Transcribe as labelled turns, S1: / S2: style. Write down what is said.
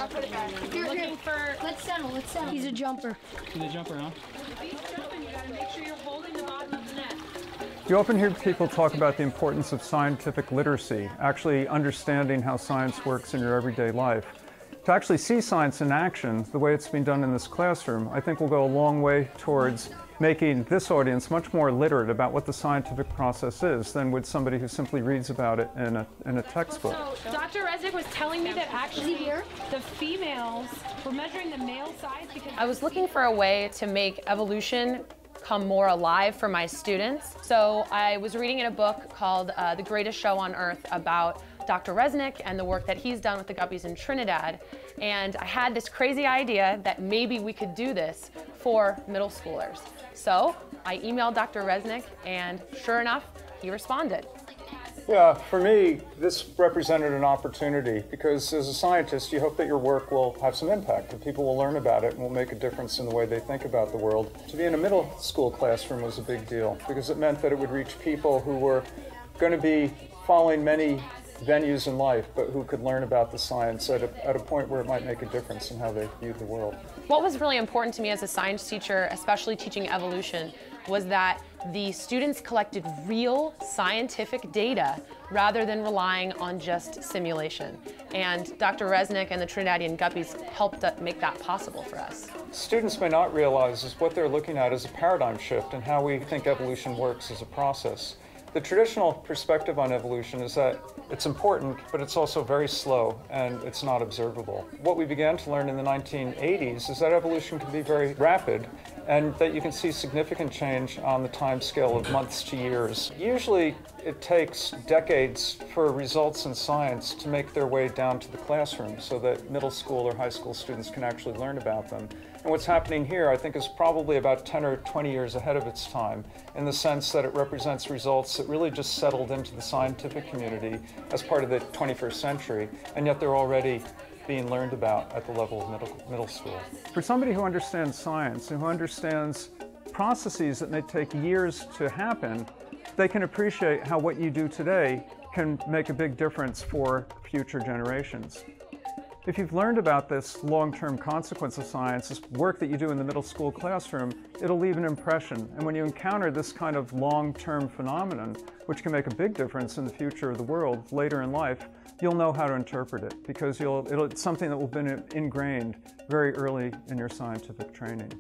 S1: I'll put it back.
S2: You're looking for...
S1: Let's settle. He's a jumper.
S3: He's a jumper, huh?
S2: He's jumping, you gotta make sure you're holding the bottom of the net.
S4: You often hear people talk about the importance of scientific literacy, actually understanding how science works in your everyday life. To actually see science in action, the way it's being done in this classroom, I think will go a long way towards making this audience much more literate about what the scientific process is than would somebody who simply reads about it in a textbook.
S2: So Dr. Resnick was telling me that actually the females were measuring the male size because...
S5: I was looking for a way to make evolution come more alive for my students. So I was reading in a book called The Greatest Show on Earth about Dr. Resnick and the work that he's done with the guppies in Trinidad. And I had this crazy idea that maybe we could do this for middle schoolers. So I emailed Dr. Resnick, and sure enough, he responded.
S4: Yeah, for me, this represented an opportunity because as a scientist, you hope that your work will have some impact, that people will learn about it and will make a difference in the way they think about the world. To be in a middle school classroom was a big deal because it meant that it would reach people who were going to be following many venues in life, but who could learn about the science at a point where it might make a difference in how they viewed the world.
S5: What was really important to me as a science teacher, especially teaching evolution, was that the students collected real scientific data rather than relying on just simulation. And Dr. Resnick and the Trinidadian guppies helped make that possible for us.
S4: Students may not realize is what they're looking at is a paradigm shift in how we think evolution works as a process. The traditional perspective on evolution is that it's important, but it's also very slow and it's not observable. What we began to learn in the 1980s is that evolution can be very rapid and that you can see significant change on the time scale of months to years. Usually it takes decades for results in science to make their way down to the classroom so that middle school or high school students can actually learn about them. And what's happening here, I think, is probably about 10 or 20 years ahead of its time in the sense that it represents results that really just settled into the scientific community as part of the 21st century, and yet they're already being learned about at the level of middle school. For somebody who understands science and who understands processes that may take years to happen, they can appreciate how what you do today can make a big difference for future generations. If you've learned about this long-term consequence of science, this work that you do in the middle school classroom, it'll leave an impression. And when you encounter this kind of long-term phenomenon, which can make a big difference in the future of the world later in life, you'll know how to interpret it because it's something that will have been ingrained very early in your scientific training.